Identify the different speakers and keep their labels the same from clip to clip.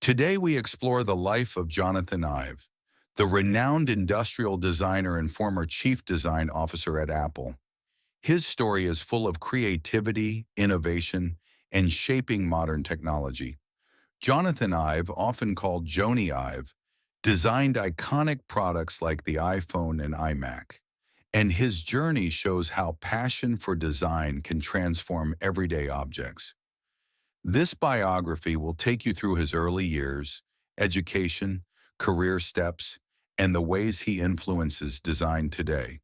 Speaker 1: Today we explore the life of Jonathan Ive, the renowned industrial designer and former chief design officer at Apple. His story is full of creativity, innovation, and shaping modern technology. Jonathan Ive, often called Jony Ive, designed iconic products like the iPhone and iMac, and his journey shows how passion for design can transform everyday objects. This biography will take you through his early years, education, career steps, and the ways he influences design today.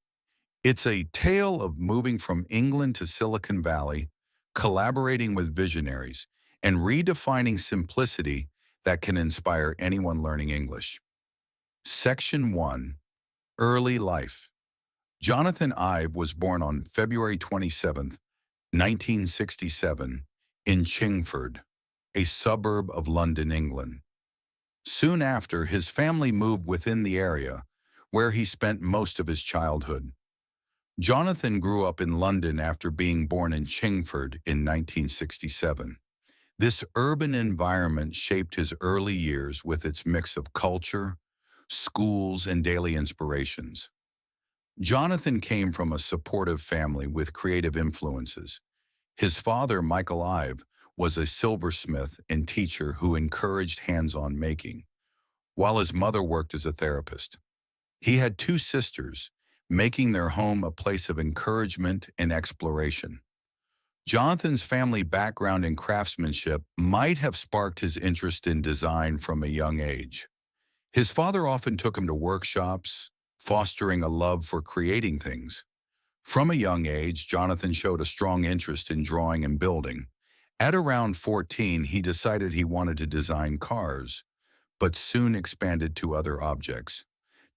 Speaker 1: It's a tale of moving from England to Silicon Valley, collaborating with visionaries, and redefining simplicity that can inspire anyone learning English. Section 1. Early Life. Jonathan Ive was born on February 27, 1967, in Chingford, a suburb of London, England. Soon after, his family moved within the area, where he spent most of his childhood. Jonathan grew up in London after being born in Chingford in 1967. This urban environment shaped his early years with its mix of culture, schools, and daily inspirations. Jonathan came from a supportive family with creative influences. His father, Michael Ive, was a silversmith and teacher who encouraged hands-on making, while his mother worked as a therapist. He had two sisters, making their home a place of encouragement and exploration. Jonathan's family background in craftsmanship might have sparked his interest in design from a young age. His father often took him to workshops, fostering a love for creating things. From a young age, Jonathan showed a strong interest in drawing and building. At around 14, he decided he wanted to design cars, but soon expanded to other objects.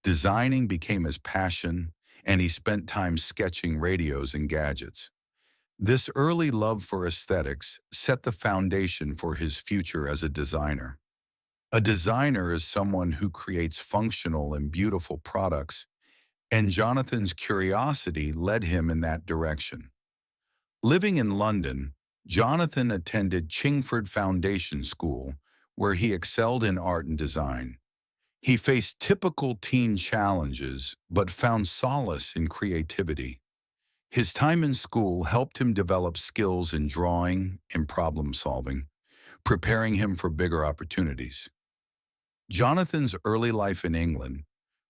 Speaker 1: Designing became his passion, and he spent time sketching radios and gadgets. This early love for aesthetics set the foundation for his future as a designer. A designer is someone who creates functional and beautiful products, and Jonathan's curiosity led him in that direction. Living in London, Jonathan attended Chingford Foundation School, where he excelled in art and design. He faced typical teen challenges, but found solace in creativity. His time in school helped him develop skills in drawing and problem solving, preparing him for bigger opportunities. Jonathan's early life in England,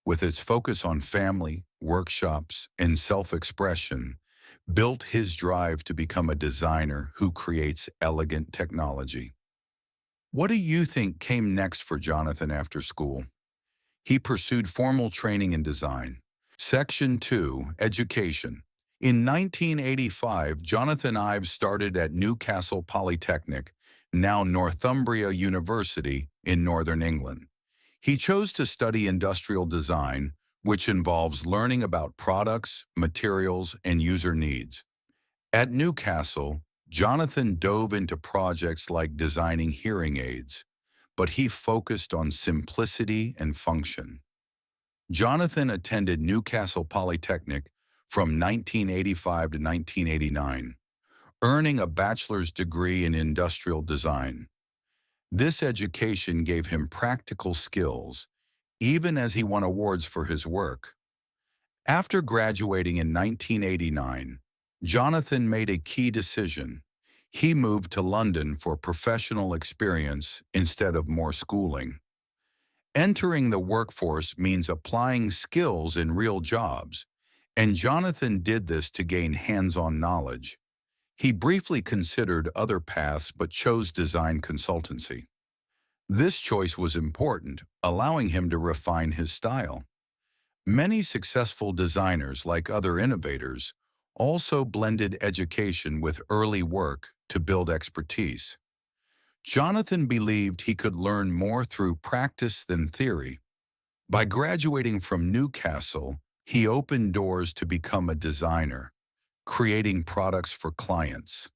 Speaker 1: with its focus on family, workshops, and self-expression, built his drive to become a designer who creates elegant technology. What do you think came next for Jonathan after school? He pursued formal training in design. Section 2. Education. In 1985, Jonathan Ive started at Newcastle Polytechnic, now Northumbria University, in Northern England. He chose to study industrial design, which involves learning about products, materials, and user needs. At Newcastle, Jonathan dove into projects like designing hearing aids, but he focused on simplicity and function. Jonathan attended Newcastle Polytechnic from 1985 to 1989, earning a bachelor's degree in industrial design. This education gave him practical skills, even as he won awards for his work. After graduating in 1989, Jonathan made a key decision. He moved to London for professional experience instead of more schooling. Entering the workforce means applying skills in real jobs, and Jonathan did this to gain hands-on knowledge. He briefly considered other paths but chose design consultancy. This choice was important, allowing him to refine his style. Many successful designers, like other innovators, also blended education with early work to build expertise. Jonathan believed he could learn more through practice than theory. By graduating from Newcastle, he opened doors to become a designer, creating products for clients.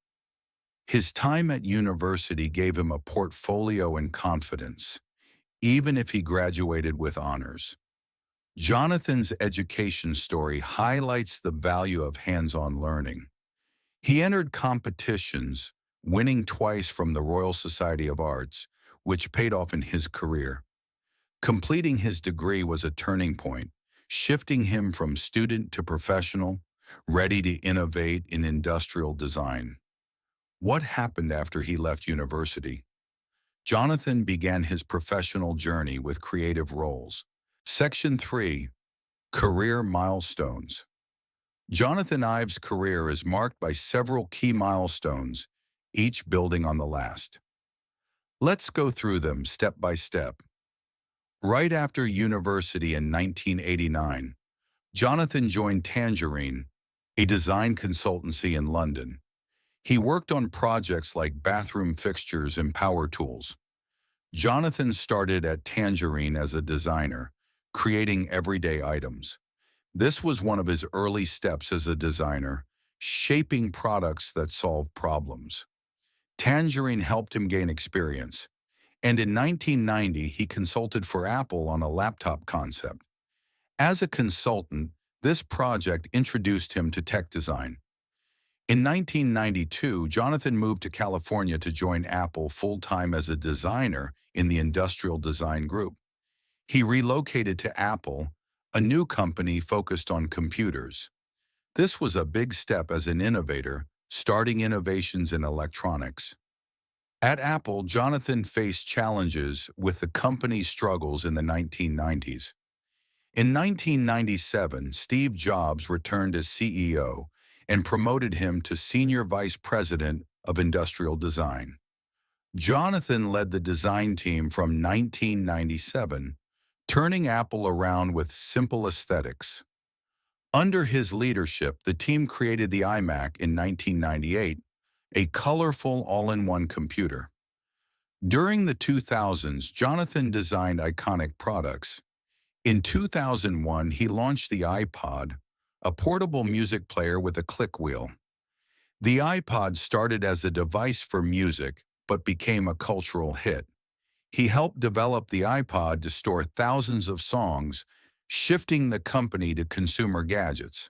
Speaker 1: His time at university gave him a portfolio and confidence, even if he graduated with honors. Jonathan's education story highlights the value of hands-on learning. He entered competitions, winning twice from the Royal Society of Arts, which paid off in his career. Completing his degree was a turning point, shifting him from student to professional, ready to innovate in industrial design. What happened after he left university? Jonathan began his professional journey with creative roles. Section 3. Career Milestones. Jonathan Ive's career is marked by several key milestones, each building on the last. Let's go through them step by step. Right after university in 1989, Jonathan joined Tangerine, a design consultancy in London. He worked on projects like bathroom fixtures and power tools. Jonathan started at Tangerine as a designer, creating everyday items. This was one of his early steps as a designer, shaping products that solve problems. Tangerine helped him gain experience, and in 1990 he consulted for Apple on a laptop concept. As a consultant, this project introduced him to tech design. In 1992, Jonathan moved to California to join Apple full-time as a designer in the Industrial Design Group. He relocated to Apple, a new company focused on computers. This was a big step as an innovator, starting innovations in electronics. At Apple, Jonathan faced challenges with the company's struggles in the 1990s. In 1997, Steve Jobs returned as CEO and promoted him to Senior Vice President of Industrial Design. Jonathan led the design team from 1997, turning Apple around with simple aesthetics. Under his leadership, the team created the iMac in 1998, a colorful all-in-one computer. During the 2000s, Jonathan designed iconic products. In 2001, he launched the iPod, a portable music player with a click wheel. The iPod started as a device for music, but became a cultural hit. He helped develop the iPod to store thousands of songs, shifting the company to consumer gadgets.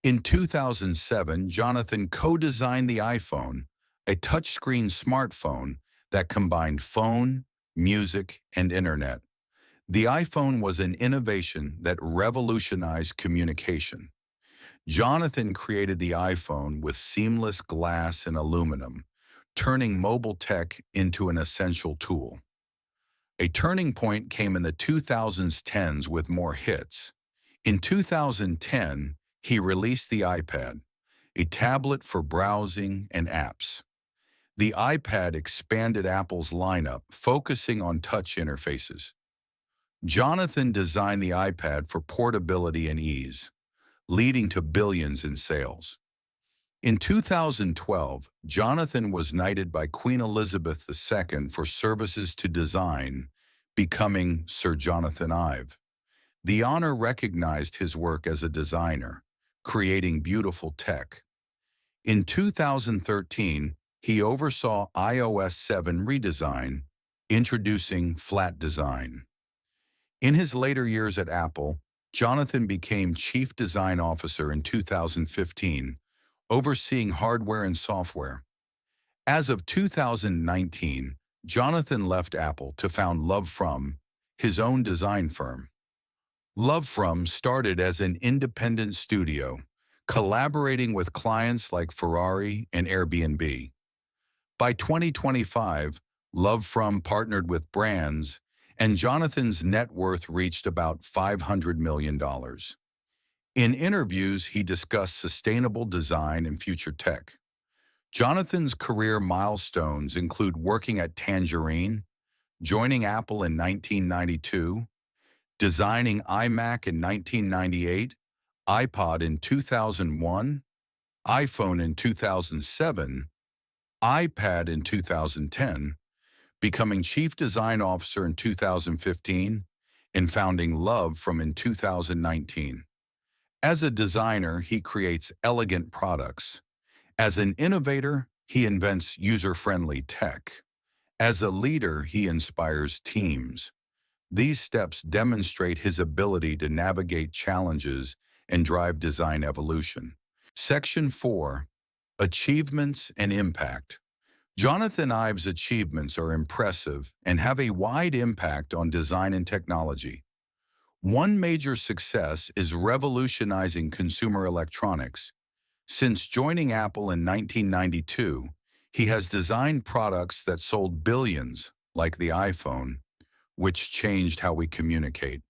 Speaker 1: In 2007, Jonathan co-designed the iPhone, a touchscreen smartphone that combined phone, music, and internet. The iPhone was an innovation that revolutionized communication. Jonathan created the iPhone with seamless glass and aluminum, turning mobile tech into an essential tool. A turning point came in the 2010s with more hits. In 2010, he released the iPad, a tablet for browsing and apps. The iPad expanded Apple's lineup, focusing on touch interfaces. Jonathan designed the iPad for portability and ease, leading to billions in sales. In 2012, Jonathan was knighted by Queen Elizabeth II for services to design, becoming Sir Jonathan Ive. The honor recognized his work as a designer, creating beautiful tech. In 2013, he oversaw iOS 7 redesign, introducing flat design. In his later years at Apple, Jonathan became Chief Design Officer in 2015, overseeing hardware and software. As of 2019, Jonathan left Apple to found LoveFrom, his own design firm. LoveFrom started as an independent studio, collaborating with clients like Ferrari and Airbnb. By 2025, LoveFrom partnered with brands, and Jonathan's net worth reached about $500 million. In interviews, he discussed sustainable design and future tech. Jonathan's career milestones include working at Tangerine, joining Apple in 1992, designing iMac in 1998, iPod in 2001, iPhone in 2007, iPad in 2010, becoming Chief Design Officer in 2015, and founding LoveFrom in 2019. As a designer, he creates elegant products. As an innovator, he invents user-friendly tech. As a leader, he inspires teams. These steps demonstrate his ability to navigate challenges and drive design evolution. Section 4. Achievements and Impact. Jonathan Ive's achievements are impressive and have a wide impact on design and technology. One major success is revolutionizing consumer electronics. Since joining Apple in 1992, he has designed products that sold billions, like the iPhone, which changed how we communicate.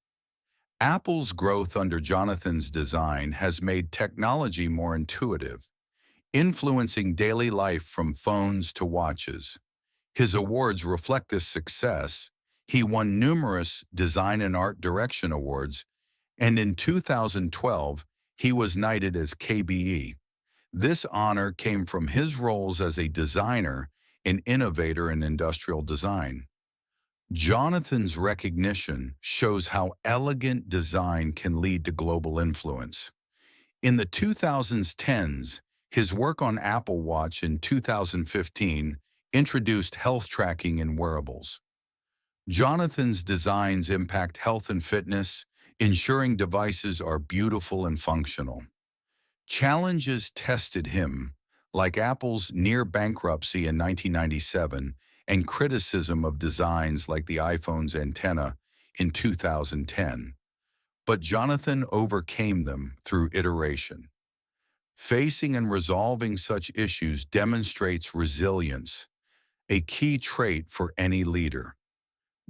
Speaker 1: Apple's growth under Jonathan's design has made technology more intuitive, influencing daily life from phones to watches. His awards reflect this success. He won numerous Design and Art Direction Awards, and in 2012, he was knighted as KBE. This honor came from his roles as a designer and innovator in industrial design. Jonathan's recognition shows how elegant design can lead to global influence. In the 2010s, his work on Apple Watch in 2015 introduced health tracking in wearables. Jonathan's designs impact health and fitness, ensuring devices are beautiful and functional. Challenges tested him, like Apple's near bankruptcy in 1997 and criticism of designs like the iPhone's antenna in 2010. But Jonathan overcame them through iteration. Facing and resolving such issues demonstrates resilience, a key trait for any leader.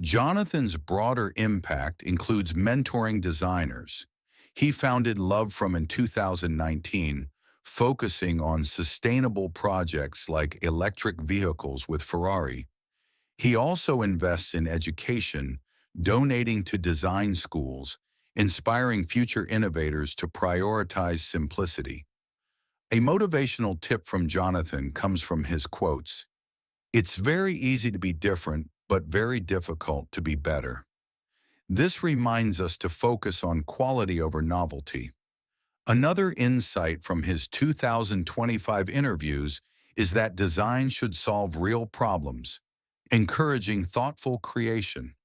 Speaker 1: Jonathan's broader impact includes mentoring designers. He founded LoveFrom in 2019, focusing on sustainable projects like electric vehicles with Ferrari. He also invests in education, donating to design schools, inspiring future innovators to prioritize simplicity. A motivational tip from Jonathan comes from his quotes. "It's very easy to be different, but very difficult to be better." This reminds us to focus on quality over novelty. Another insight from his 2025 interviews is that design should solve real problems, encouraging thoughtful creation.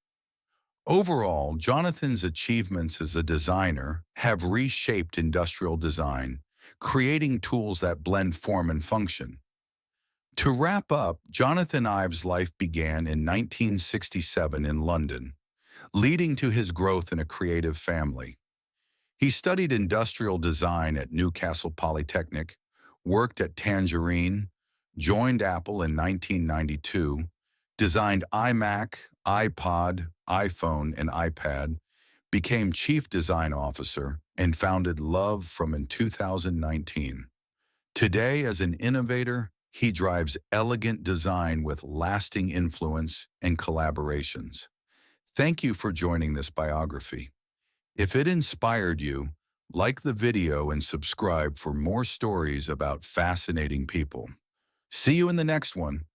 Speaker 1: Overall, Jonathan's achievements as a designer have reshaped industrial design, creating tools that blend form and function. To wrap up, Jonathan Ive's life began in 1967 in London, leading to his growth in a creative family. He studied industrial design at Newcastle Polytechnic, worked at Tangerine, joined Apple in 1992, designed iMac, iPod, iPhone, and iPad, became Chief Design Officer, and founded LoveFrom in 2019. Today, as an innovator, he drives elegant design with lasting influence and collaborations. Thank you for joining this biography. If it inspired you, like the video and subscribe for more stories about fascinating people. See you in the next one.